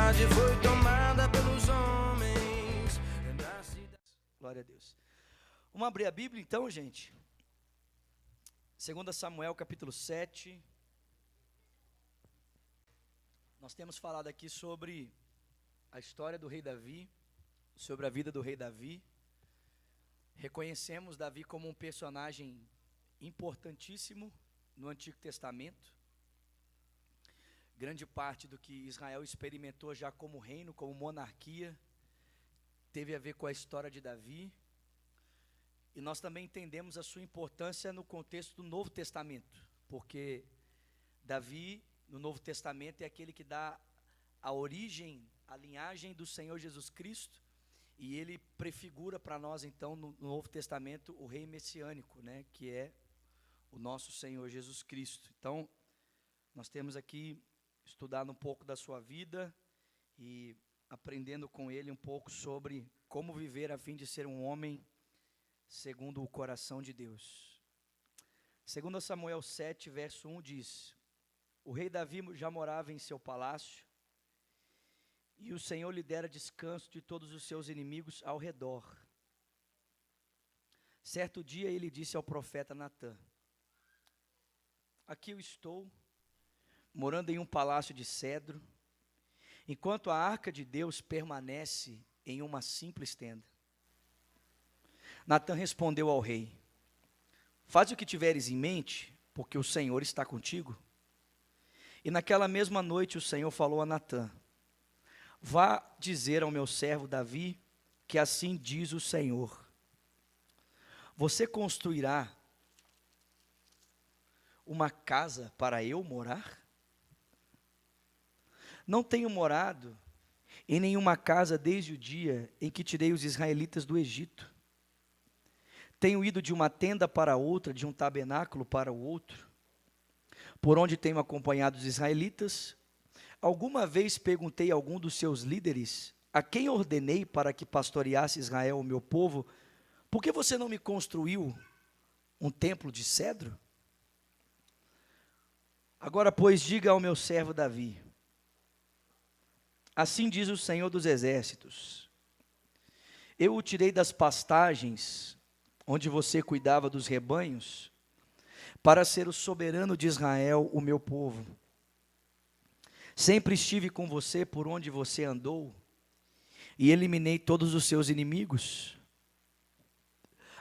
cidade foi tomada pelos homens. Glória a Deus. Vamos abrir a Bíblia então, gente. 2 Samuel capítulo 7. Nós temos falado aqui sobre a história do rei Davi, sobre a vida do rei Davi. Reconhecemos Davi como um personagem importantíssimo no Antigo Testamento. Grande parte do que Israel experimentou já como reino, como monarquia, teve a ver com a história de Davi. E nós também entendemos a sua importância no contexto do Novo Testamento, porque Davi, no Novo Testamento, é aquele que dá a origem, a linhagem do Senhor Jesus Cristo, e ele prefigura para nós, então, no Novo Testamento, o rei messiânico, né, que é o nosso Senhor Jesus Cristo. Então, nós temos aqui estudado um pouco da sua vida e aprendendo com ele um pouco sobre como viver a fim de ser um homem segundo o coração de Deus. 2 Samuel 7, verso 1 diz: o rei Davi já morava em seu palácio, e o Senhor lhe dera descanso de todos os seus inimigos ao redor. Certo dia ele disse ao profeta Natã: aqui eu estou, morando em um palácio de cedro, enquanto a arca de Deus permanece em uma simples tenda. Natã respondeu ao rei: faz o que tiveres em mente, porque o Senhor está contigo. E naquela mesma noite o Senhor falou a Natã: vá dizer ao meu servo Davi que assim diz o Senhor: você construirá uma casa para eu morar? Não tenho morado em nenhuma casa desde o dia em que tirei os israelitas do Egito. Tenho ido de uma tenda para outra, de um tabernáculo para o outro. Por onde tenho acompanhado os israelitas, alguma vez perguntei a algum dos seus líderes, a quem ordenei para que pastoreasse Israel, o meu povo, por que você não me construiu um templo de cedro? Agora, pois, diga ao meu servo Davi: assim diz o Senhor dos Exércitos: eu o tirei das pastagens, onde você cuidava dos rebanhos, para ser o soberano de Israel, o meu povo. Sempre estive com você por onde você andou, e eliminei todos os seus inimigos.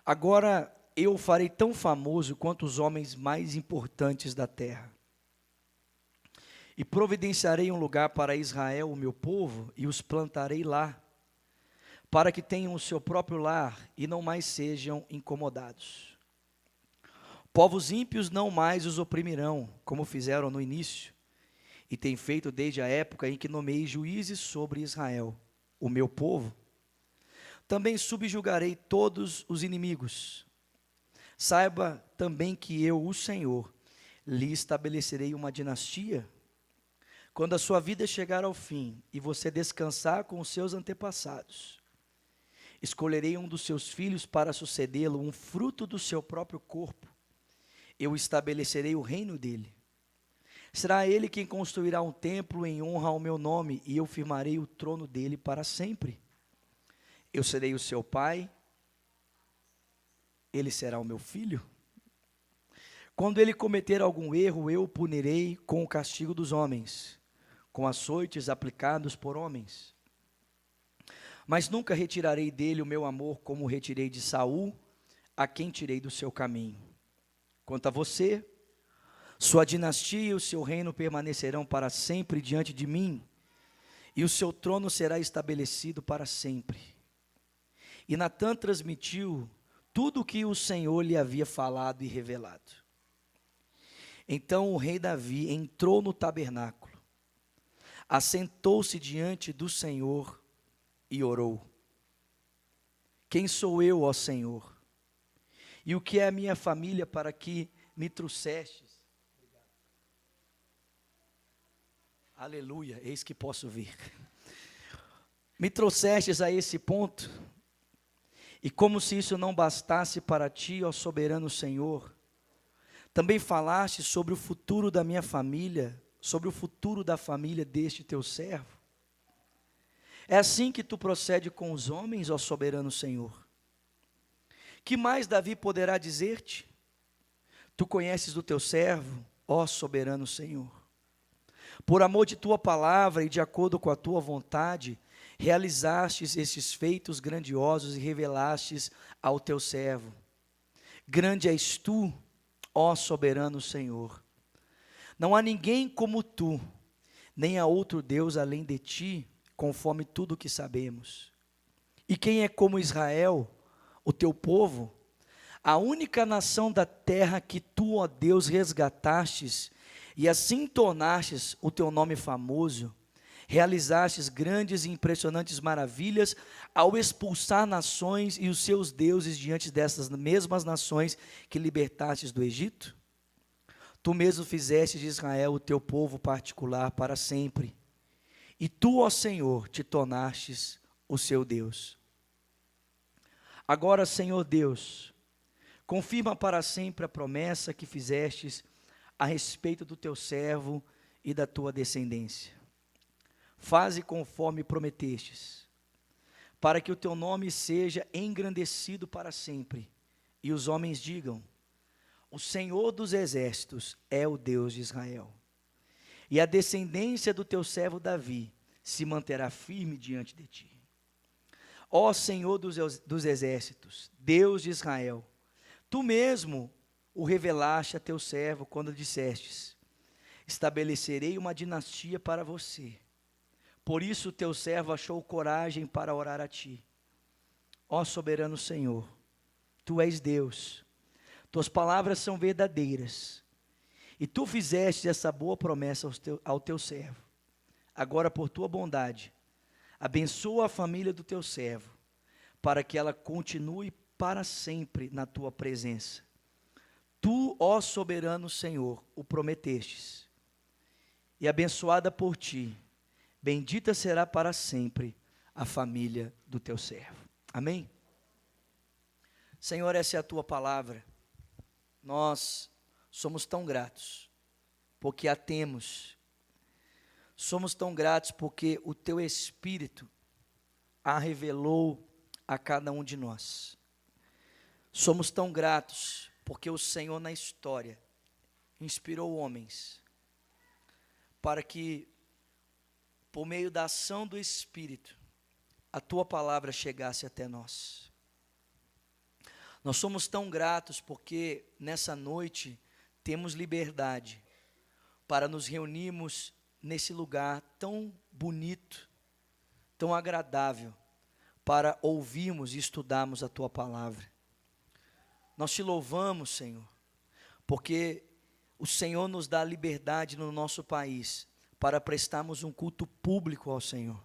Agora eu o farei tão famoso quanto os homens mais importantes da terra. E providenciarei um lugar para Israel, o meu povo, e os plantarei lá, para que tenham o seu próprio lar e não mais sejam incomodados. Povos ímpios não mais os oprimirão, como fizeram no início, e têm feito desde a época em que nomeei juízes sobre Israel, o meu povo. Também subjugarei todos os inimigos. Saiba também que eu, o Senhor, lhe estabelecerei uma dinastia. Quando a sua vida chegar ao fim e você descansar com os seus antepassados, escolherei um dos seus filhos para sucedê-lo, um fruto do seu próprio corpo. Eu estabelecerei o reino dele. Será ele quem construirá um templo em honra ao meu nome, e eu firmarei o trono dele para sempre. Eu serei o seu pai, ele será o meu filho. Quando ele cometer algum erro, eu o punirei com o castigo dos homens, com açoites aplicados por homens. Mas nunca retirarei dele o meu amor, como retirei de Saul, a quem tirei do seu caminho. Quanto a você, sua dinastia e o seu reino permanecerão para sempre diante de mim, e o seu trono será estabelecido para sempre. E Natã transmitiu tudo o que o Senhor lhe havia falado e revelado. Então o rei Davi entrou no tabernáculo, assentou-se diante do Senhor e orou: quem sou eu, ó Senhor? E o que é a minha família para que me trouxestes? Aleluia, eis que posso vir. Me trouxestes a esse ponto, e como se isso não bastasse para ti, ó soberano Senhor, também falaste sobre o futuro da minha família, sobre o futuro da família deste teu servo. É assim que tu procede com os homens, ó soberano Senhor. Que mais Davi poderá dizer-te? Tu conheces do teu servo, ó soberano Senhor. Por amor de tua palavra e de acordo com a tua vontade, realizastes estes feitos grandiosos e revelastes ao teu servo. Grande és tu, ó soberano Senhor. Não há ninguém como tu, nem há outro Deus além de ti, conforme tudo o que sabemos. E quem é como Israel, o teu povo, a única nação da terra que tu, ó Deus, resgatastes, e assim tornastes o teu nome famoso, realizastes grandes e impressionantes maravilhas ao expulsar nações e os seus deuses diante dessas mesmas nações que libertastes do Egito? Tu mesmo fizeste de Israel o teu povo particular para sempre, e tu, ó Senhor, te tornastes o seu Deus. Agora, Senhor Deus, confirma para sempre a promessa que fizestes a respeito do teu servo e da tua descendência. Faze conforme prometestes, para que o teu nome seja engrandecido para sempre, e os homens digam: o Senhor dos exércitos é o Deus de Israel. E a descendência do teu servo Davi se manterá firme diante de ti. Ó Senhor dos exércitos, Deus de Israel, tu mesmo o revelaste a teu servo quando dissestes: estabelecerei uma dinastia para você. Por isso teu servo achou coragem para orar a ti. Ó soberano Senhor, tu és Deus, tuas palavras são verdadeiras, e tu fizeste essa boa promessa ao teu servo. Agora, por tua bondade, abençoa a família do teu servo, para que ela continue para sempre na tua presença. Tu, ó soberano Senhor, o prometestes, e abençoada por ti, bendita será para sempre a família do teu servo. Amém? Senhor, essa é a tua palavra. Nós somos tão gratos, porque a temos. Somos tão gratos porque o teu Espírito a revelou a cada um de nós. Somos tão gratos porque o Senhor na história inspirou homens para que, por meio da ação do Espírito, a tua palavra chegasse até nós. Nós somos tão gratos porque nessa noite temos liberdade para nos reunirmos nesse lugar tão bonito, tão agradável, para ouvirmos e estudarmos a tua palavra. Nós te louvamos, Senhor, porque o Senhor nos dá liberdade no nosso país para prestarmos um culto público ao Senhor.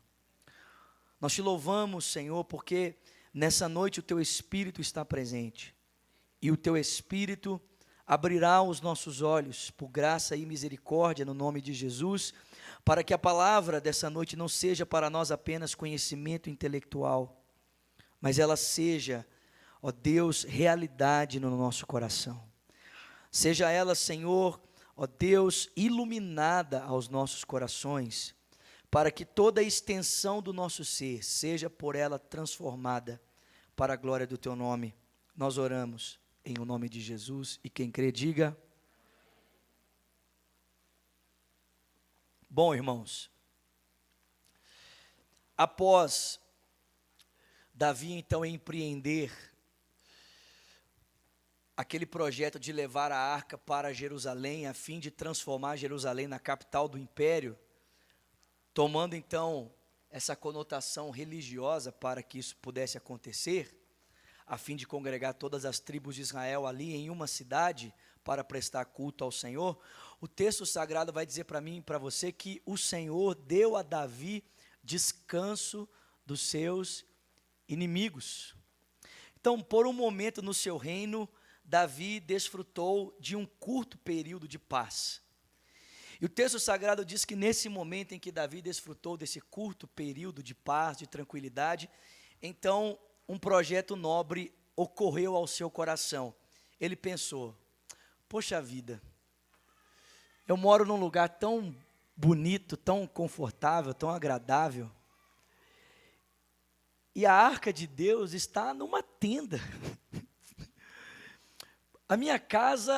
Nós te louvamos, Senhor, porque nessa noite o teu Espírito está presente, e o teu Espírito abrirá os nossos olhos por graça e misericórdia no nome de Jesus, para que a palavra dessa noite não seja para nós apenas conhecimento intelectual, mas ela seja, ó Deus, realidade no nosso coração. Seja ela, Senhor, ó Deus, iluminada aos nossos corações, para que toda a extensão do nosso ser seja por ela transformada para a glória do teu nome. Nós oramos em o nome de Jesus, e quem crê diga. Bom, irmãos, após Davi então empreender aquele projeto de levar a arca para Jerusalém, a fim de transformar Jerusalém na capital do império, tomando então essa conotação religiosa para que isso pudesse acontecer, a fim de congregar todas as tribos de Israel ali em uma cidade para prestar culto ao Senhor, o texto sagrado vai dizer para mim e para você que o Senhor deu a Davi descanso dos seus inimigos. Então, por um momento no seu reino, Davi desfrutou de um curto período de paz. E o texto sagrado diz que nesse momento em que Davi desfrutou desse curto período de paz, de tranquilidade, então um projeto nobre ocorreu ao seu coração. Ele pensou: poxa vida, eu moro num lugar tão bonito, tão confortável, tão agradável, e a arca de Deus está numa tenda. A minha casa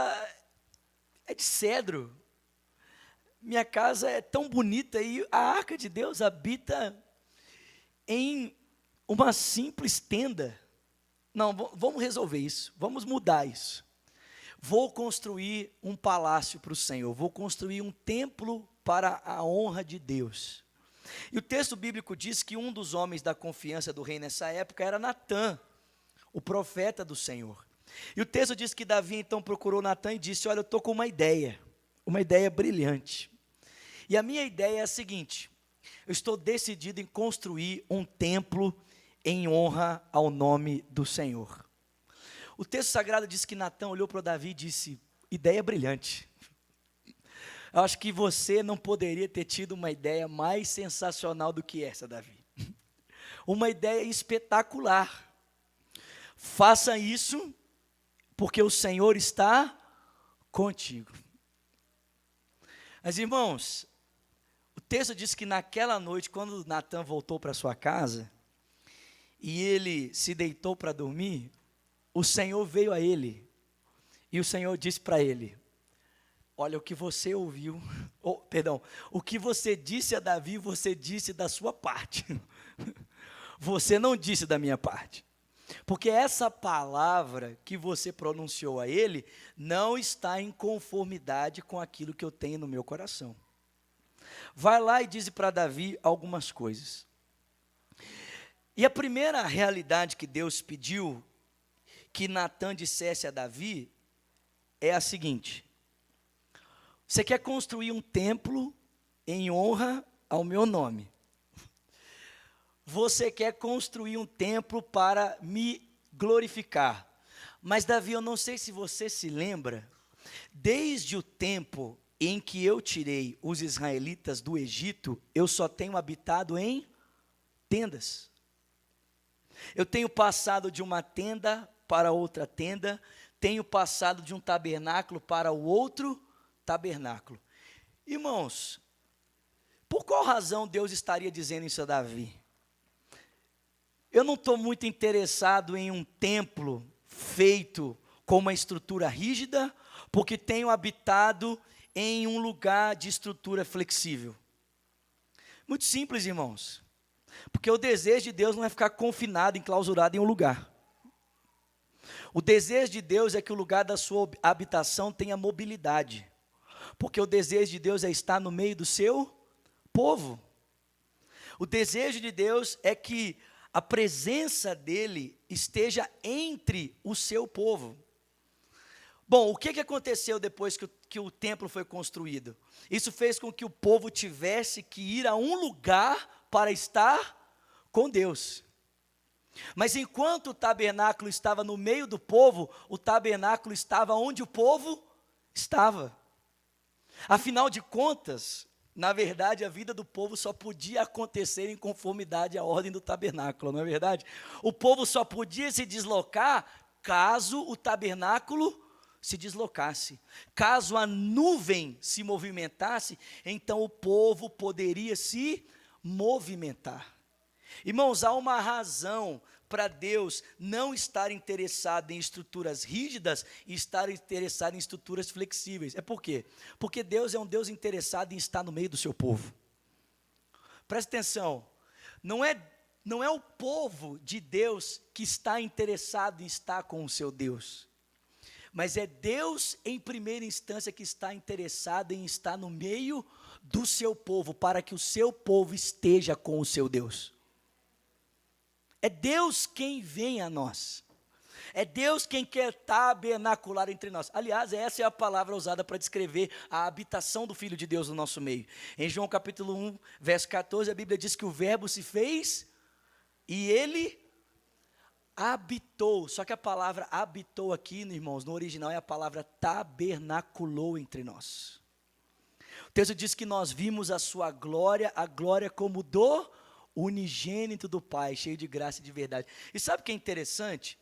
é de cedro. Minha casa é tão bonita e a arca de Deus habita em uma simples tenda. Não, vamos resolver isso, vamos mudar isso. Vou construir um palácio para o Senhor, vou construir um templo para a honra de Deus. E o texto bíblico diz que um dos homens da confiança do rei nessa época era Natã, o profeta do Senhor. E o texto diz que Davi então procurou Natã e disse: olha, eu estou com uma ideia brilhante. E a minha ideia é a seguinte: eu estou decidido em construir um templo em honra ao nome do Senhor. O texto sagrado diz que Natã olhou para Davi e disse: ideia brilhante. Eu acho que você não poderia ter tido uma ideia mais sensacional do que essa, Davi. Uma ideia espetacular. Faça isso, porque o Senhor está contigo. Mas, irmãos, o texto diz que naquela noite, quando Natã voltou para sua casa, e ele se deitou para dormir, o Senhor veio a ele, e o Senhor disse para ele: olha, o que você ouviu, o que você disse a Davi, você disse da sua parte, você não disse da minha parte, porque essa palavra que você pronunciou a ele, não está em conformidade com aquilo que eu tenho no meu coração. Vai lá e diz para Davi algumas coisas. E a primeira realidade que Deus pediu que Natã dissesse a Davi é a seguinte: você quer construir um templo em honra ao meu nome. Você quer construir um templo para me glorificar. Mas Davi, eu não sei se você se lembra, desde o tempo em que eu tirei os israelitas do Egito, eu só tenho habitado em tendas. Eu tenho passado de uma tenda para outra tenda, tenho passado de um tabernáculo para o outro tabernáculo. Irmãos, por qual razão Deus estaria dizendo isso a Davi? Eu não estou muito interessado em um templo feito com uma estrutura rígida, porque tenho habitado em um lugar de estrutura flexível. Muito simples, irmãos. Porque o desejo de Deus não é ficar confinado, enclausurado em um lugar. O desejo de Deus é que o lugar da sua habitação tenha mobilidade. Porque o desejo de Deus é estar no meio do seu povo. O desejo de Deus é que a presença dele esteja entre o seu povo. Bom, o que aconteceu depois que o templo foi construído? Isso fez com que o povo tivesse que ir a um lugar para estar com Deus. Mas enquanto o tabernáculo estava no meio do povo, o tabernáculo estava onde o povo estava. Afinal de contas, na verdade, a vida do povo só podia acontecer em conformidade à ordem do tabernáculo, não é verdade? O povo só podia se deslocar caso o tabernáculo se deslocasse. Caso a nuvem se movimentasse, então o povo poderia se movimentar. Irmãos, há uma razão para Deus não estar interessado em estruturas rígidas e estar interessado em estruturas flexíveis. É por quê? Porque Deus é um Deus interessado em estar no meio do seu povo. Presta atenção, não é o povo de Deus que está interessado em estar com o seu Deus, mas é Deus em primeira instância que está interessado em estar no meio do seu povo, para que o seu povo esteja com o seu Deus. É Deus quem vem a nós. É Deus quem quer tabernacular entre nós. Aliás, essa é a palavra usada para descrever a habitação do Filho de Deus no nosso meio. Em João capítulo 1, verso 14, a Bíblia diz que o verbo se fez e ele habitou. Só que a palavra habitou aqui, irmãos, no original é a palavra tabernaculou entre nós. O texto diz que nós vimos a sua glória, a glória como do unigênito do Pai, cheio de graça e de verdade. E sabe o que é interessante?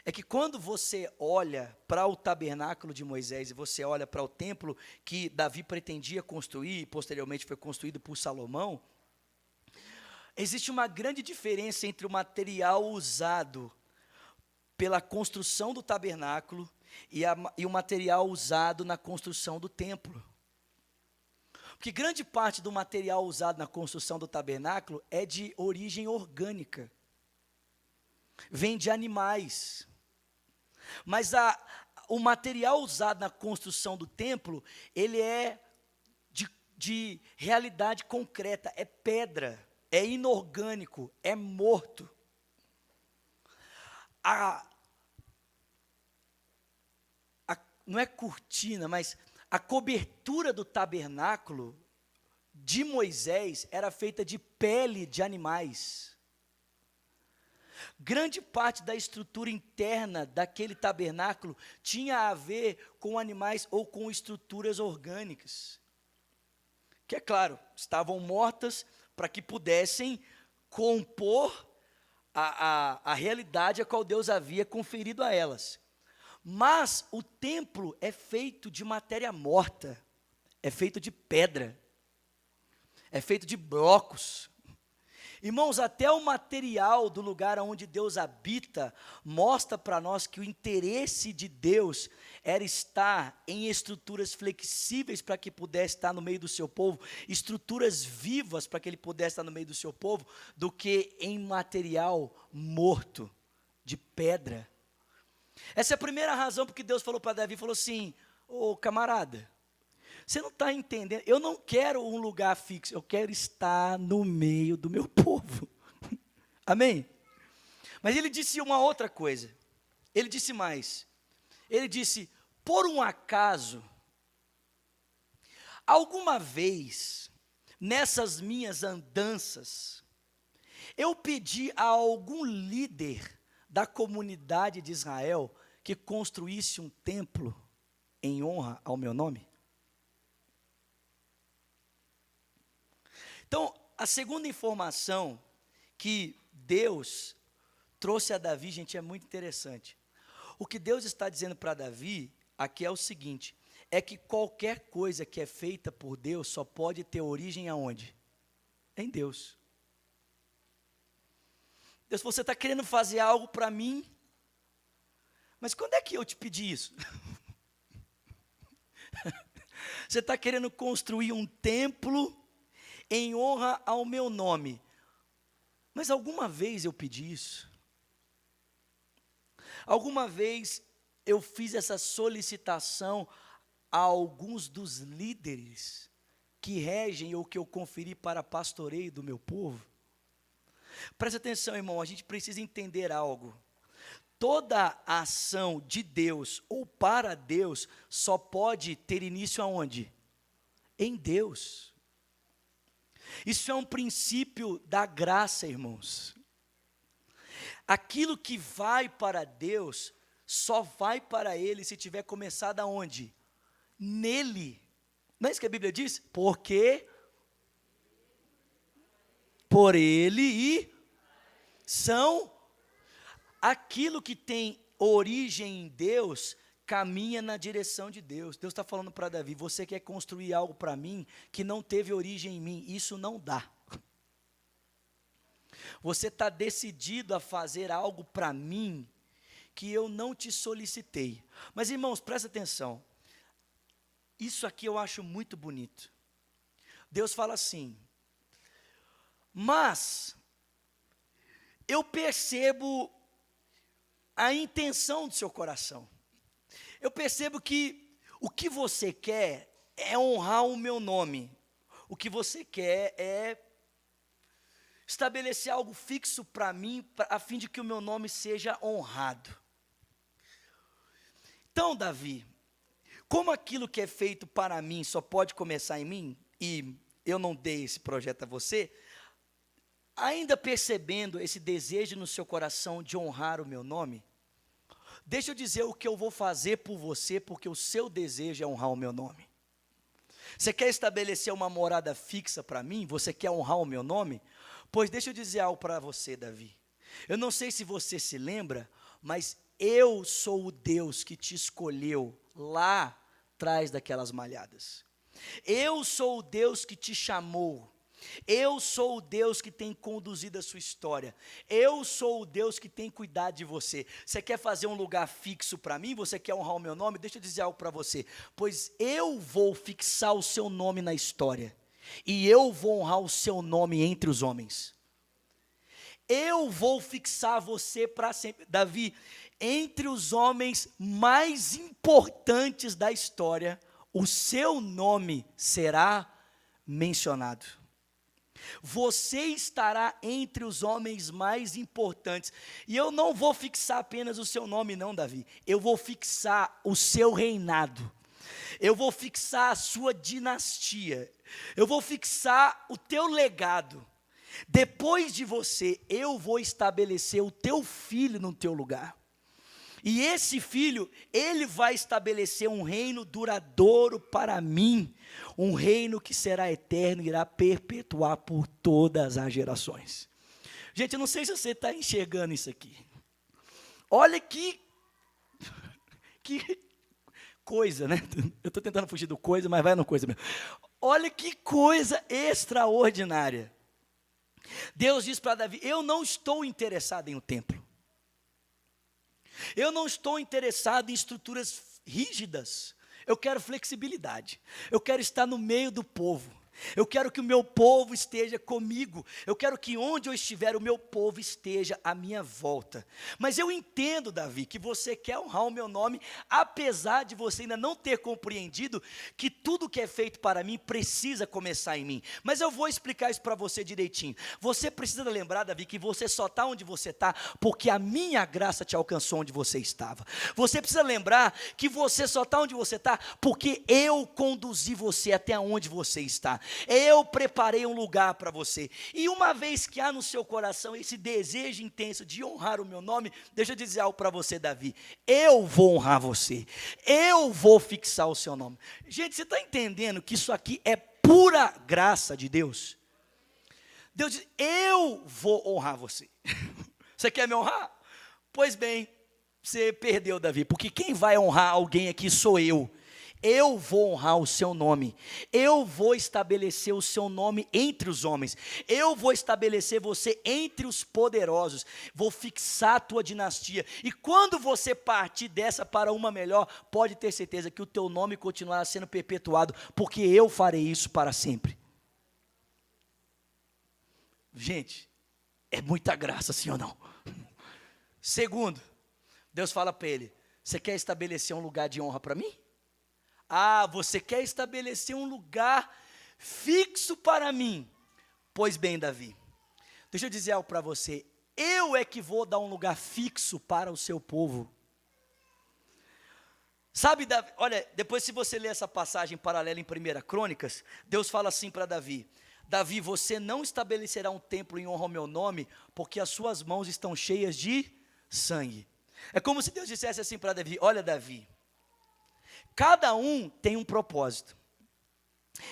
É que quando você olha para o tabernáculo de Moisés e você olha para o templo que Davi pretendia construir, e posteriormente foi construído por Salomão, Existe uma grande diferença entre o material usado pela construção do tabernáculo e o material usado na construção do templo. Porque grande parte do material usado na construção do tabernáculo é de origem orgânica. Vem de animais. Mas o material usado na construção do templo, ele é de realidade concreta, é pedra, é inorgânico, é morto. Não é cortina, mas a cobertura do tabernáculo de Moisés era feita de pele de animais. Grande parte da estrutura interna daquele tabernáculo tinha a ver com animais ou com estruturas orgânicas. Que, é claro, estavam mortas para que pudessem compor a realidade a qual Deus havia conferido a elas. Mas o templo é feito de matéria morta, é feito de pedra, é feito de blocos. Irmãos, até o material do lugar onde Deus habita mostra para nós que o interesse de Deus era estar em estruturas flexíveis para que pudesse estar no meio do seu povo, estruturas vivas para que ele pudesse estar no meio do seu povo, do que em material morto, de pedra. Essa é a primeira razão porque Deus falou para Davi, falou assim: ô camarada, você não está entendendo, eu não quero um lugar fixo, eu quero estar no meio do meu povo. Amém? Mas ele disse uma outra coisa, ele disse mais, ele disse: por um acaso, alguma vez, nessas minhas andanças, eu pedi a algum líder da comunidade de Israel que construísse um templo em honra ao meu nome? Então, a segunda informação que Deus trouxe a Davi, gente, é muito interessante. O que Deus está dizendo para Davi aqui é o seguinte, é que qualquer coisa que é feita por Deus só pode ter origem aonde? Em Deus. Deus, você está querendo fazer algo para mim, mas quando é que eu te pedi isso? Você está querendo construir um templo em honra ao meu nome, mas alguma vez eu pedi isso? Alguma vez eu fiz essa solicitação a alguns dos líderes que regem ou que eu conferi para pastoreio do meu povo? Presta atenção, irmão, a gente precisa entender algo. Toda ação de Deus ou para Deus só pode ter início aonde? Em Deus. Isso é um princípio da graça, irmãos. Aquilo que vai para Deus só vai para Ele se tiver começado aonde? Nele. Não é isso que a Bíblia diz? Porque por Ele e são aquilo que tem origem em Deus, caminha na direção de Deus. Deus está falando para Davi: você quer construir algo para mim que não teve origem em mim, isso não dá. Você está decidido a fazer algo para mim que eu não te solicitei. Mas, irmãos, presta atenção, isso aqui eu acho muito bonito. Deus fala assim: mas eu percebo a intenção do seu coração. Eu percebo que o que você quer é honrar o meu nome. O que você quer é estabelecer algo fixo para mim, a fim de que o meu nome seja honrado. Então, Davi, como aquilo que é feito para mim só pode começar em mim, e eu não dei esse projeto a você, ainda percebendo esse desejo no seu coração de honrar o meu nome, deixa eu dizer o que eu vou fazer por você, porque o seu desejo é honrar o meu nome. Você quer estabelecer uma morada fixa para mim? Você quer honrar o meu nome? Pois deixa eu dizer algo para você, Davi. Eu não sei se você se lembra, mas eu sou o Deus que te escolheu lá atrás daquelas malhadas. Eu sou o Deus que te chamou. Eu sou o Deus que tem conduzido a sua história. Eu sou o Deus que tem cuidado de você. Você quer fazer um lugar fixo para mim? Você quer honrar o meu nome? Deixa eu dizer algo para você. Pois eu vou fixar o seu nome na história. E eu vou honrar o seu nome entre os homens. Eu vou fixar você para sempre. Davi, entre os homens mais importantes da história, o seu nome será mencionado. Você estará entre os homens mais importantes. E eu não vou fixar apenas o seu nome não, Davi. Eu vou fixar o seu reinado. Eu vou fixar a sua dinastia. Eu vou fixar o teu legado. Depois de você, eu vou estabelecer o teu filho no teu lugar. E esse filho, ele vai estabelecer um reino duradouro para mim. Um reino que será eterno e irá perpetuar por todas as gerações. Gente, eu não sei se você está enxergando isso aqui. Olha que coisa, né? Eu estou tentando fugir do coisa, mas vai no coisa mesmo. Olha que coisa extraordinária. Deus diz para Davi, eu não estou interessado em um templo. Eu não estou interessado em estruturas rígidas. Eu quero flexibilidade. Eu quero estar no meio do povo. Eu quero que o meu povo esteja comigo. Eu quero que onde eu estiver, o meu povo esteja à minha volta. Mas eu entendo, Davi, que você quer honrar o meu nome, apesar de você ainda não ter compreendido que tudo que é feito para mim precisa começar em mim. Mas eu vou explicar isso para você direitinho. Você precisa lembrar, Davi, que você só está onde você está porque a minha graça te alcançou onde você estava. Você precisa lembrar que você só está onde você está porque eu conduzi você até onde você está. Eu preparei um lugar para você. E uma vez que há no seu coração esse desejo intenso de honrar o meu nome, deixa eu dizer algo para você, Davi. Eu vou honrar você. Eu vou fixar o seu nome. Gente, você está entendendo que isso aqui é pura graça de Deus? Deus diz, eu vou honrar você. Você quer me honrar? Pois bem, você perdeu, Davi, porque quem vai honrar alguém aqui sou eu. Eu vou honrar o seu nome, eu vou estabelecer o seu nome entre os homens, eu vou estabelecer você entre os poderosos, vou fixar a tua dinastia, e quando você partir dessa para uma melhor, pode ter certeza que o teu nome continuará sendo perpetuado, porque eu farei isso para sempre. Gente, é muita graça, sim ou não? Segundo, Deus fala para ele, você quer estabelecer um lugar de honra para mim? Ah, você quer estabelecer um lugar fixo para mim? Pois bem, Davi, deixa eu dizer algo para você. Eu é que vou dar um lugar fixo para o seu povo. Sabe, Davi, olha, depois se você ler essa passagem paralela em 1 Crônicas, Deus fala assim para Davi. Davi, você não estabelecerá um templo em honra ao meu nome, porque as suas mãos estão cheias de sangue. É como se Deus dissesse assim para Davi, olha Davi, cada um tem um propósito.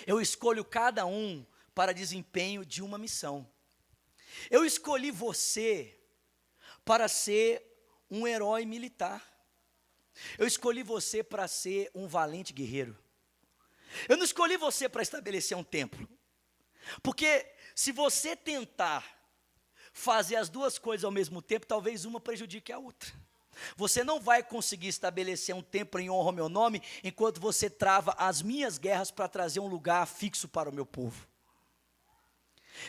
Eu escolho cada um para desempenho de uma missão. Eu escolhi você para ser um herói militar. Eu escolhi você para ser um valente guerreiro. Eu não escolhi você para estabelecer um templo. Porque se você tentar fazer as duas coisas ao mesmo tempo, talvez uma prejudique a outra. Você não vai conseguir estabelecer um templo em honra ao meu nome, enquanto você trava as minhas guerras para trazer um lugar fixo para o meu povo.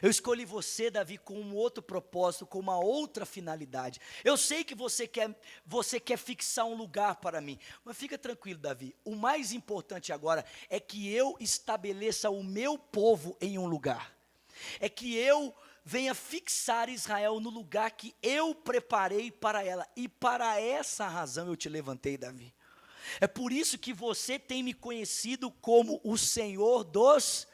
Eu escolhi você, Davi, com um outro propósito, com uma outra finalidade. Eu sei que você quer fixar um lugar para mim, mas fica tranquilo, Davi. O mais importante agora é que eu estabeleça o meu povo em um lugar. É que eu venha fixar Israel no lugar que eu preparei para ela. E para essa razão eu te levantei, Davi. É por isso que você tem me conhecido como o Senhor dos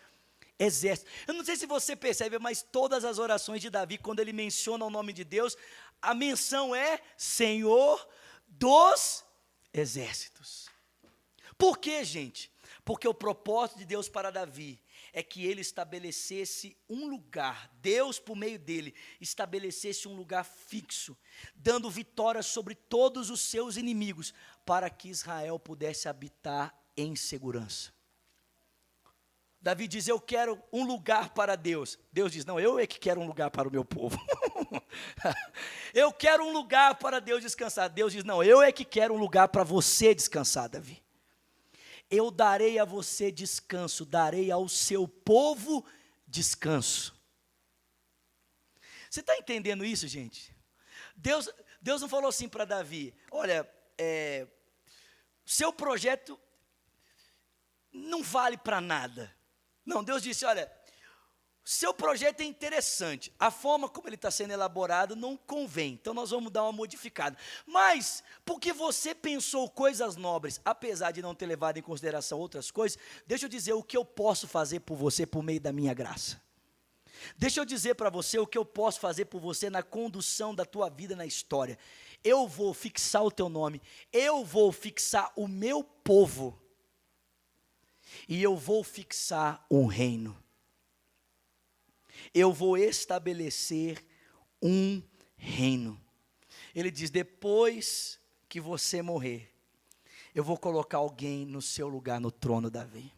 Exércitos. Eu não sei se você percebe, mas todas as orações de Davi, quando ele menciona o nome de Deus, a menção é Senhor dos Exércitos. Por quê, gente? Porque o propósito de Deus para Davi é que ele estabelecesse um lugar, Deus por meio dele, estabelecesse um lugar fixo, dando vitória sobre todos os seus inimigos, para que Israel pudesse habitar em segurança. Davi diz: eu quero um lugar para Deus. Deus diz: não, eu é que quero um lugar para o meu povo. Eu quero um lugar para Deus descansar. Deus diz: não, eu é que quero um lugar para você descansar, Davi. Eu darei a você descanso, darei ao seu povo descanso. Você está entendendo isso, gente? Deus não falou assim para Davi: olha, seu projeto não vale para nada. Não, Deus disse: olha, seu projeto é interessante, a forma como ele está sendo elaborado não convém, então nós vamos dar uma modificada. Mas, porque você pensou coisas nobres, apesar de não ter levado em consideração outras coisas, deixa eu dizer o que eu posso fazer por você por meio da minha graça. Deixa eu dizer para você o que eu posso fazer por você na condução da tua vida na história. Eu vou fixar o teu nome, eu vou fixar o meu povo, e eu vou fixar um reino. Eu vou estabelecer um reino. Ele diz: depois que você morrer, eu vou colocar alguém no seu lugar no trono, Davi.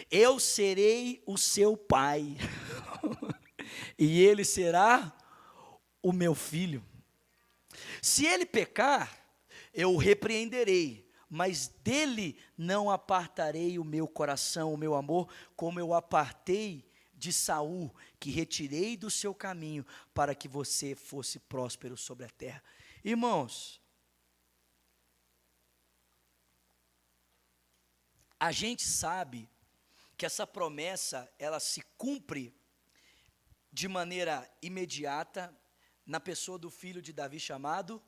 Eu serei o seu pai, e ele será o meu filho. Se ele pecar, eu o repreenderei, mas dele não apartarei o meu coração, o meu amor, como eu apartei de Saul, que retirei do seu caminho, para que você fosse próspero sobre a terra. Irmãos, a gente sabe que essa promessa, ela se cumpre de maneira imediata, na pessoa do filho de Davi chamado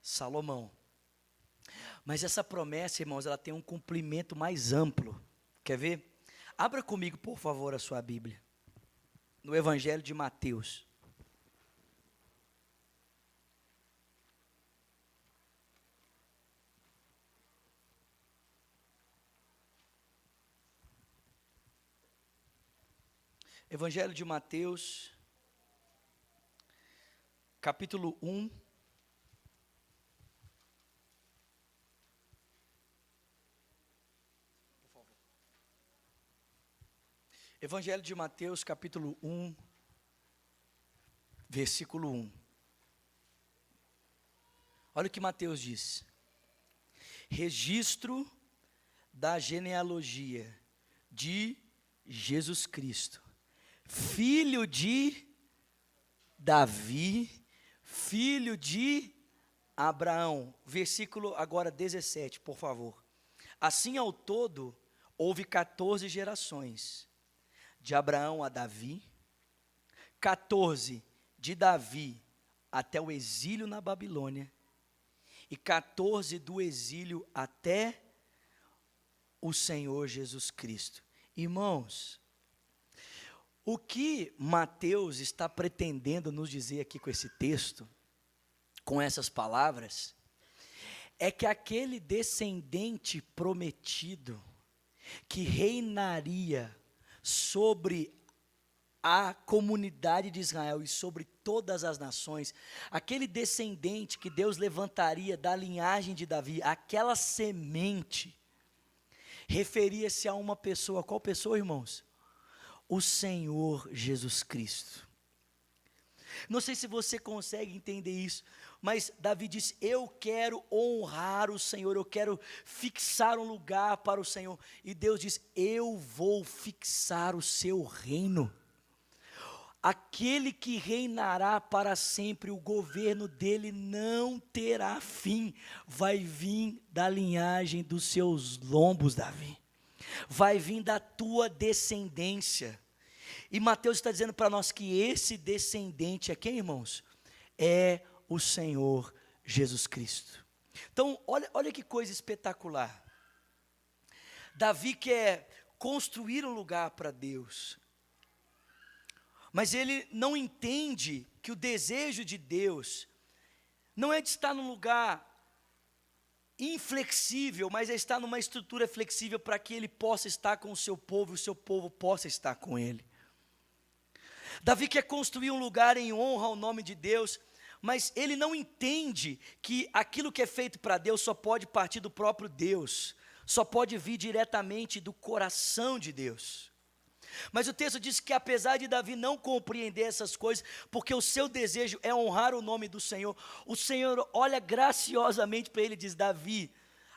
Salomão. Mas essa promessa, irmãos, ela tem um cumprimento mais amplo. Quer ver? Abra comigo, por favor, a sua Bíblia, no Evangelho de Mateus. Evangelho de Mateus, capítulo 1. Evangelho de Mateus, capítulo 1, versículo 1. Olha o que Mateus diz: registro da genealogia de Jesus Cristo, filho de Davi, filho de Abraão. Versículo agora 17, por favor. Assim ao todo, houve 14 gerações, de Abraão a Davi, 14 de Davi até o exílio na Babilônia, e 14 do exílio até o Senhor Jesus Cristo. Irmãos, o que Mateus está pretendendo nos dizer aqui com esse texto, com essas palavras, é que aquele descendente prometido, que reinaria sobre a comunidade de Israel e sobre todas as nações, aquele descendente que Deus levantaria da linhagem de Davi, aquela semente, referia-se a uma pessoa. Qual pessoa, irmãos? O Senhor Jesus Cristo. Não sei se você consegue entender isso, mas Davi disse: eu quero honrar o Senhor, eu quero fixar um lugar para o Senhor. E Deus diz: eu vou fixar o seu reino. Aquele que reinará para sempre, o governo dele não terá fim. Vai vir da linhagem dos seus lombos, Davi. Vai vir da tua descendência. E Mateus está dizendo para nós que esse descendente é quem, irmãos? É o Senhor Jesus Cristo. Então, olha que coisa espetacular. Davi quer construir um lugar para Deus, mas ele não entende que o desejo de Deus não é de estar num lugar inflexível, mas é estar numa estrutura flexível para que ele possa estar com o seu povo e o seu povo possa estar com ele. Davi quer construir um lugar em honra ao nome de Deus, mas ele não entende que aquilo que é feito para Deus só pode partir do próprio Deus, só pode vir diretamente do coração de Deus. Mas o texto diz que apesar de Davi não compreender essas coisas, porque o seu desejo é honrar o nome do Senhor, o Senhor olha graciosamente para ele e diz: Davi,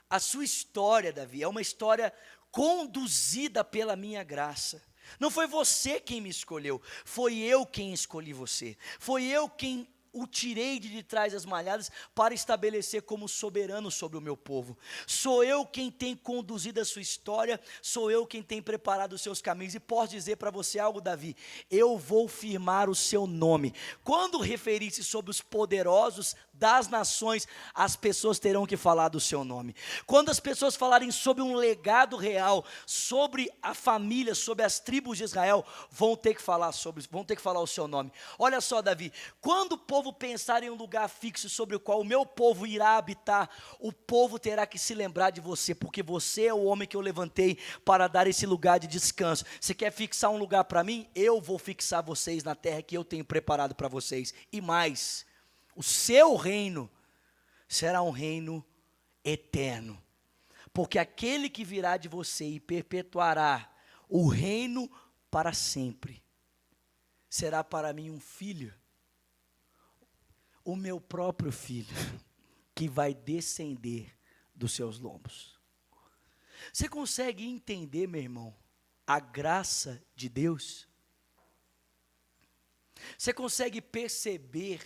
a sua história, Davi, é uma história conduzida pela minha graça. Não foi você quem me escolheu, foi eu quem escolhi você. Foi eu quem o tirei de trás das malhadas para estabelecer como soberano sobre o meu povo. Sou eu quem tem conduzido a sua história, sou eu quem tem preparado os seus caminhos. E posso dizer para você algo, Davi: eu vou firmar o seu nome. Quando referir-se sobre os poderosos das nações, as pessoas terão que falar do seu nome. Quando as pessoas falarem sobre um legado real, sobre a família, sobre as tribos de Israel, vão ter que falar o seu nome. Olha só, Davi, quando o povo pensar em um lugar fixo sobre o qual o meu povo irá habitar, o povo terá que se lembrar de você, porque você é o homem que eu levantei para dar esse lugar de descanso. Você quer fixar um lugar para mim? Eu vou fixar vocês na terra que eu tenho preparado para vocês. E mais, o seu reino será um reino eterno, porque aquele que virá de você e perpetuará o reino para sempre, será para mim um filho, o meu próprio filho, que vai descender dos seus lombos. Você consegue entender, meu irmão, a graça de Deus? Você consegue perceber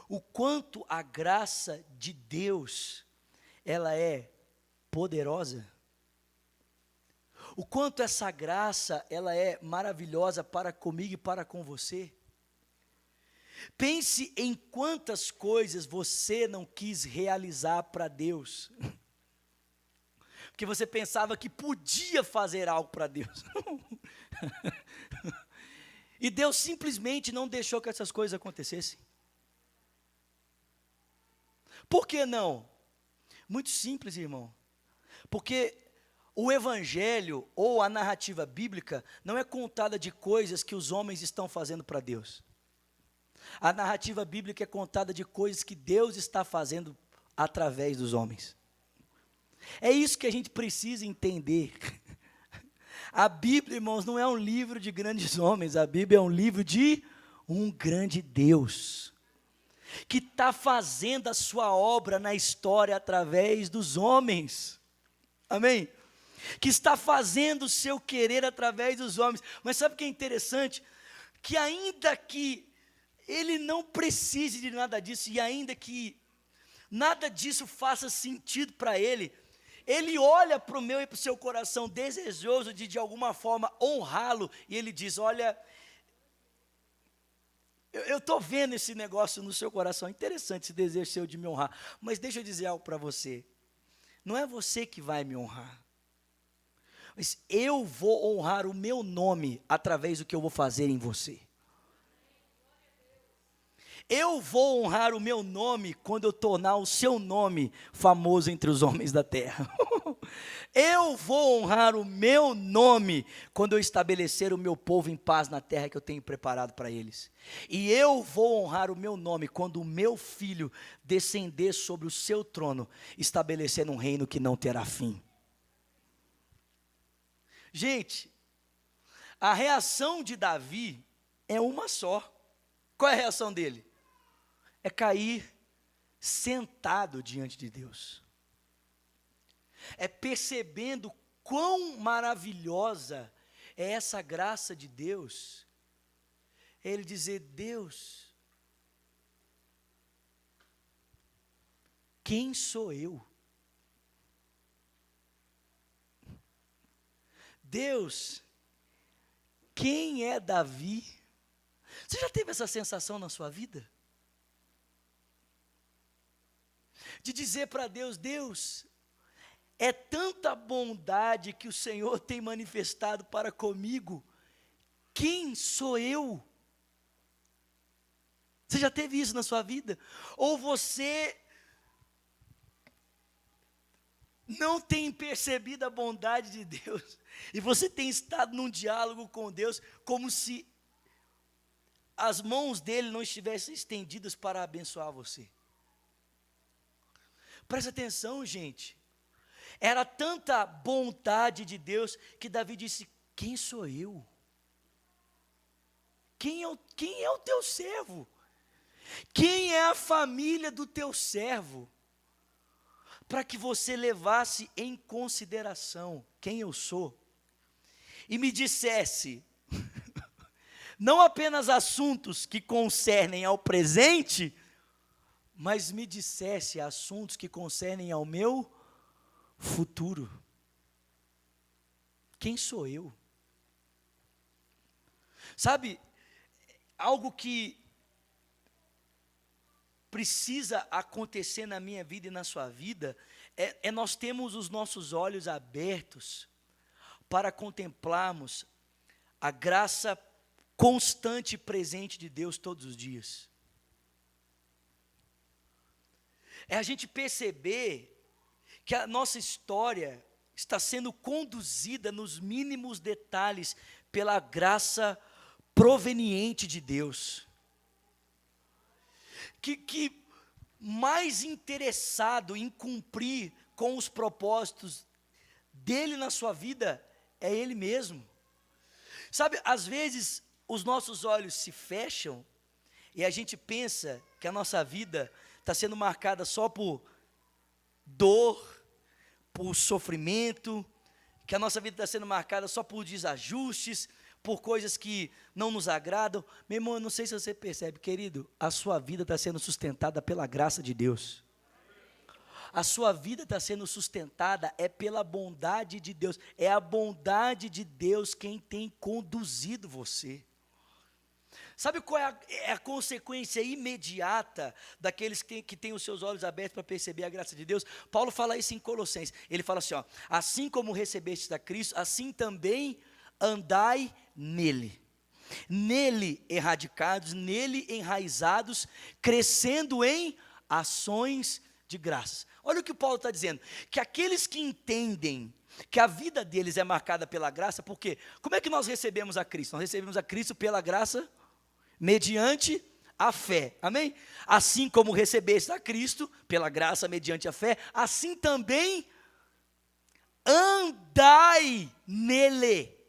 o quanto a graça de Deus, ela é poderosa? O quanto essa graça, ela é maravilhosa para comigo e para com você? Pense em quantas coisas você não quis realizar para Deus, porque você pensava que podia fazer algo para Deus, e Deus simplesmente não deixou que essas coisas acontecessem. Por que não? Muito simples, irmão, porque o evangelho ou a narrativa bíblica não é contada de coisas que os homens estão fazendo para Deus. A narrativa bíblica é contada de coisas que Deus está fazendo através dos homens. É isso que a gente precisa entender. A Bíblia, irmãos, não é um livro de grandes homens, a Bíblia é um livro de um grande Deus, que está fazendo a sua obra na história através dos homens. Amém? Que está fazendo o seu querer através dos homens. Mas sabe o que é interessante? Que ainda que ele não precise de nada disso, e ainda que nada disso faça sentido para ele, ele olha para o meu e para o seu coração desejoso de alguma forma honrá-lo, e ele diz: olha, eu estou vendo esse negócio no seu coração, interessante esse desejo seu de me honrar, mas deixa eu dizer algo para você, não é você que vai me honrar, mas eu vou honrar o meu nome através do que eu vou fazer em você. Eu vou honrar o meu nome quando eu tornar o seu nome famoso entre os homens da terra. Eu vou honrar o meu nome quando eu estabelecer o meu povo em paz na terra que eu tenho preparado para eles. E eu vou honrar o meu nome quando o meu filho descender sobre o seu trono, estabelecendo um reino que não terá fim. Gente, a reação de Davi é uma só. Qual é a reação dele? É cair sentado diante de Deus. É percebendo quão maravilhosa é essa graça de Deus. É ele dizer: Deus, quem sou eu? Deus, quem é Davi? Você já teve essa sensação na sua vida? De dizer para Deus: Deus, é tanta bondade que o Senhor tem manifestado para comigo, quem sou eu? Você já teve isso na sua vida? Ou você não tem percebido a bondade de Deus, e você tem estado num diálogo com Deus, como se as mãos dele não estivessem estendidas para abençoar você? Presta atenção, gente. Era tanta bondade de Deus que Davi disse: quem sou eu? Quem é o teu servo? Quem é a família do teu servo? Para que você levasse em consideração quem eu sou e me dissesse, não apenas assuntos que concernem ao presente, mas me dissesse assuntos que concernem ao meu futuro. Quem sou eu? Sabe, algo que precisa acontecer na minha vida e na sua vida, é nós termos os nossos olhos abertos para contemplarmos a graça constante e presente de Deus todos os dias. É a gente perceber que a nossa história está sendo conduzida nos mínimos detalhes pela graça proveniente de Deus. Que mais interessado em cumprir com os propósitos dele na sua vida é ele mesmo. Sabe, às vezes os nossos olhos se fecham e a gente pensa que a nossa vida está sendo marcada só por dor, por sofrimento, que a nossa vida está sendo marcada só por desajustes, por coisas que não nos agradam. Meu irmão, eu não sei se você percebe, querido, a sua vida está sendo sustentada pela graça de Deus. A sua vida está sendo sustentada pela bondade de Deus. É a bondade de Deus quem tem conduzido você. Sabe qual é a consequência imediata daqueles que têm os seus olhos abertos para perceber a graça de Deus? Paulo fala isso em Colossenses. Ele fala assim, ó, assim como recebestes a Cristo, assim também andai nele. Nele erradicados, nele enraizados, crescendo em ações de graça. Olha o que Paulo está dizendo, que aqueles que entendem que a vida deles é marcada pela graça, porque como é que nós recebemos a Cristo? Nós recebemos a Cristo pela graça, mediante a fé, amém? Assim como recebeste a Cristo, pela graça, mediante a fé, assim também andai nele.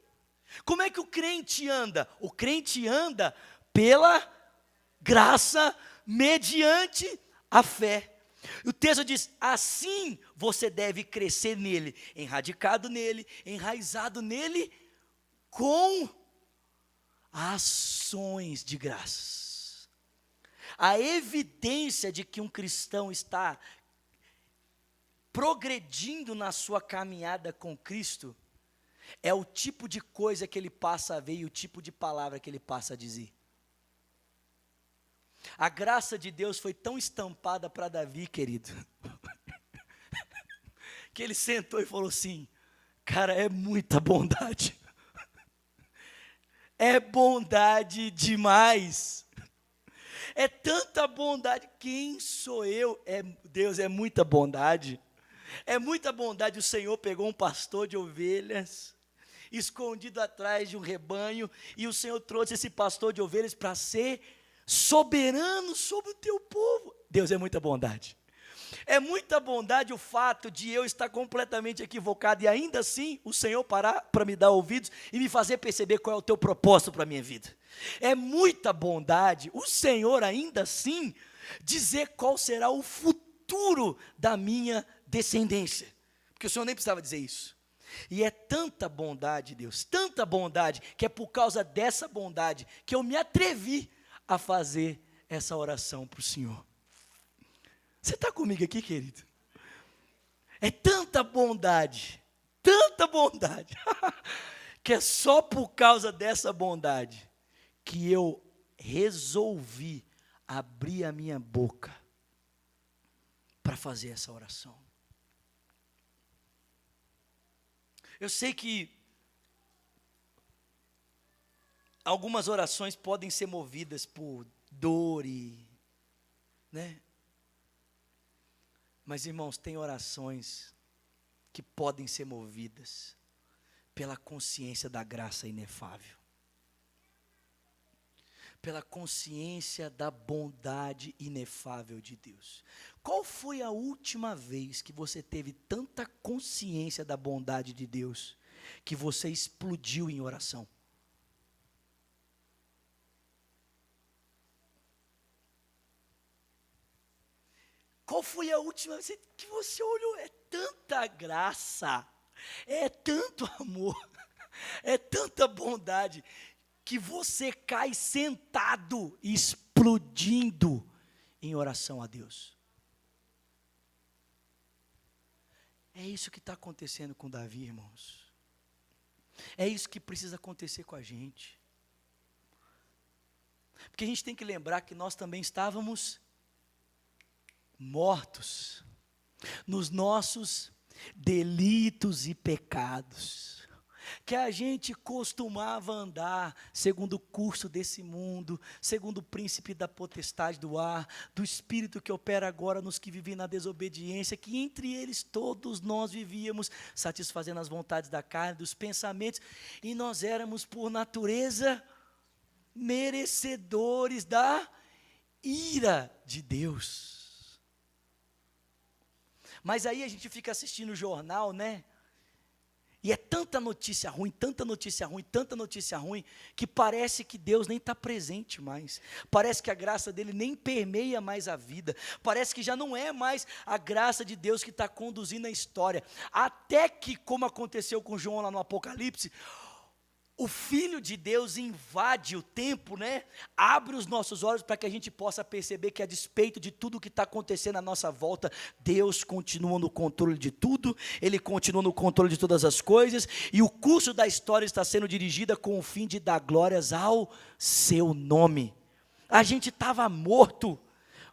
Como é que o crente anda? O crente anda pela graça, mediante a fé. O texto diz, assim você deve crescer nele, enradicado nele, enraizado nele, com ações de graças. A evidência de que um cristão está progredindo na sua caminhada com Cristo é o tipo de coisa que ele passa a ver e o tipo de palavra que ele passa a dizer. A graça de Deus foi tão estampada para Davi, querido, que ele sentou e falou assim, cara, é muita bondade. É bondade demais. É tanta bondade. Quem sou eu? Deus, é muita bondade. É muita bondade. O Senhor pegou um pastor de ovelhas, escondido atrás de um rebanho, e o Senhor trouxe esse pastor de ovelhas para ser soberano sobre o teu povo. Deus, é muita bondade. É muita bondade o fato de eu estar completamente equivocado e ainda assim o Senhor parar para me dar ouvidos e me fazer perceber qual é o teu propósito para a minha vida. É muita bondade o Senhor ainda assim dizer qual será o futuro da minha descendência, porque o Senhor nem precisava dizer isso. E é tanta bondade, Deus, tanta bondade, que é por causa dessa bondade que eu me atrevi a fazer essa oração para o Senhor. Você está comigo aqui, querido? É tanta bondade, que é só por causa dessa bondade que eu resolvi abrir a minha boca para fazer essa oração. Eu sei que algumas orações podem ser movidas por dor e, né? Mas, irmãos, tem orações que podem ser movidas pela consciência da graça inefável, pela consciência da bondade inefável de Deus. Qual foi a última vez que você teve tanta consciência da bondade de Deus que você explodiu em oração? Qual foi a última vez que você olhou? É tanta graça, é tanto amor, é tanta bondade, que você cai sentado, explodindo em oração a Deus. É isso que está acontecendo com Davi, irmãos. É isso que precisa acontecer com a gente. Porque a gente tem que lembrar que nós também estávamos mortos nos nossos delitos e pecados, que a gente costumava andar segundo o curso desse mundo, segundo o príncipe da potestade do ar, do espírito que opera agora nos que vivem na desobediência, que entre eles todos nós vivíamos satisfazendo as vontades da carne, dos pensamentos, e nós éramos por natureza merecedores da ira de Deus. Mas aí a gente fica assistindo o jornal, né? E é tanta notícia ruim, tanta notícia ruim, tanta notícia ruim, que parece que Deus nem está presente mais. Parece que a graça dele nem permeia mais a vida. Parece que já não é mais a graça de Deus que está conduzindo a história. Até que, como aconteceu com João lá no Apocalipse, o Filho de Deus invade o tempo, né? Abre os nossos olhos para que a gente possa perceber que, a despeito de tudo que está acontecendo à nossa volta, Deus continua no controle de tudo, Ele continua no controle de todas as coisas, e o curso da história está sendo dirigida com o fim de dar glórias ao seu nome. A gente estava morto,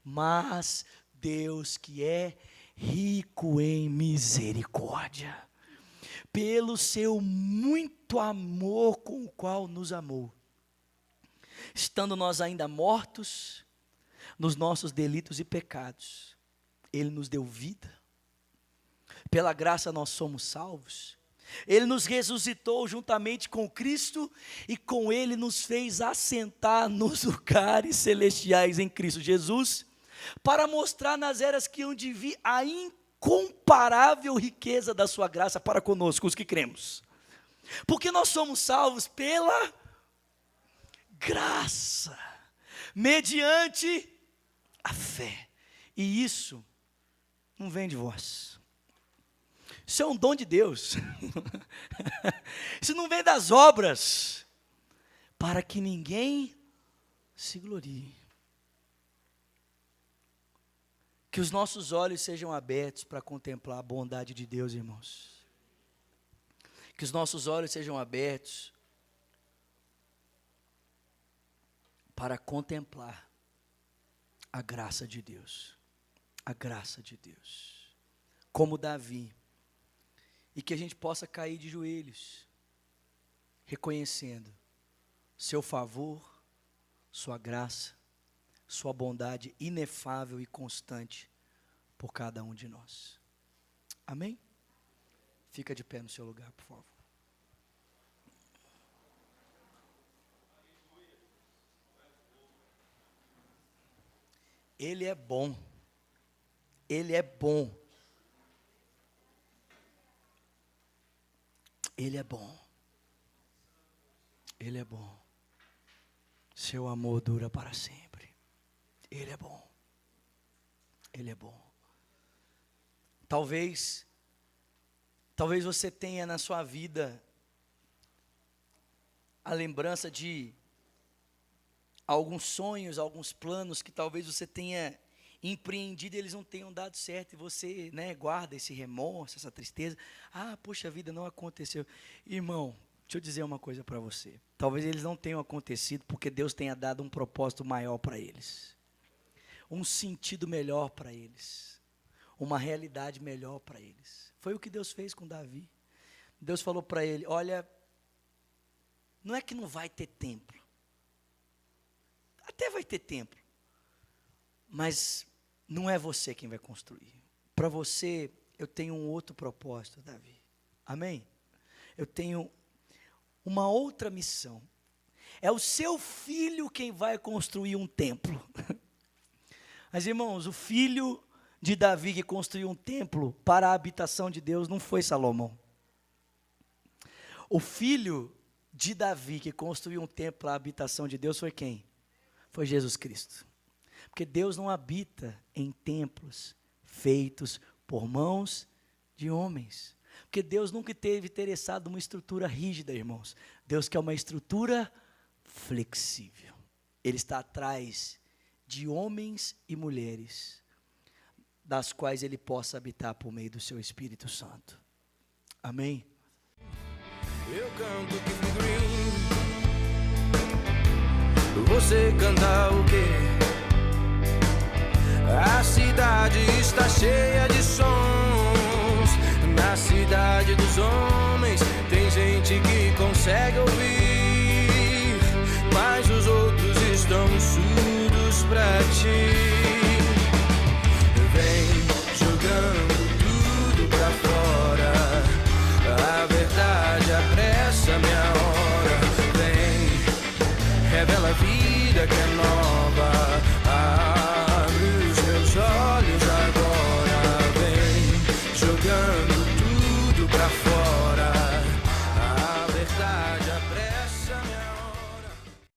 mas Deus, que é rico em misericórdia, pelo seu muito amor com o qual nos amou, estando nós ainda mortos nos nossos delitos e pecados, Ele nos deu vida, pela graça nós somos salvos, Ele nos ressuscitou juntamente com Cristo, e com Ele nos fez assentar nos lugares celestiais em Cristo Jesus, para mostrar nas eras que hão de vir a incomparável riqueza da sua graça para conosco, os que cremos. Porque nós somos salvos pela graça, mediante a fé. E isso não vem de vós. Isso é um dom de Deus. Isso não vem das obras, para que ninguém se glorie. Que os nossos olhos sejam abertos para contemplar a bondade de Deus, irmãos. Que os nossos olhos sejam abertos para contemplar a graça de Deus. A graça de Deus. Como Davi. E que a gente possa cair de joelhos, reconhecendo seu favor, sua graça, sua bondade inefável e constante por cada um de nós. Amém? Fica de pé no seu lugar, por favor. Ele é bom. Ele é bom. Ele é bom. Ele é bom. Seu amor dura para sempre. Ele é bom. Ele é bom. Talvez você tenha na sua vida a lembrança de alguns sonhos, alguns planos que talvez você tenha empreendido e eles não tenham dado certo, e você, né, guarda esse remorso, essa tristeza. Ah, poxa vida, não aconteceu. Irmão, deixa eu dizer uma coisa para você. Talvez eles não tenham acontecido porque Deus tenha dado um propósito maior para eles. Um sentido melhor para eles, uma realidade melhor para eles. Foi o que Deus fez com Davi. Deus falou para ele: olha, não é que não vai ter templo, até vai ter templo, mas não é você quem vai construir. Para você, eu tenho um outro propósito, Davi. Amém? Eu tenho uma outra missão. É o seu filho quem vai construir um templo. Mas, irmãos, o filho de Davi que construiu um templo para a habitação de Deus não foi Salomão. O filho de Davi que construiu um templo à habitação de Deus foi quem? Foi Jesus Cristo. Porque Deus não habita em templos feitos por mãos de homens. Porque Deus nunca teve interessado numa estrutura rígida, irmãos. Deus quer uma estrutura flexível. Ele está atrás de homens e mulheres, das quais Ele possa habitar por meio do seu Espírito Santo. Amém? Eu canto Keep Green. Você canta o quê? A cidade está cheia de sons. Na cidade dos homens tem gente que consegue ouvir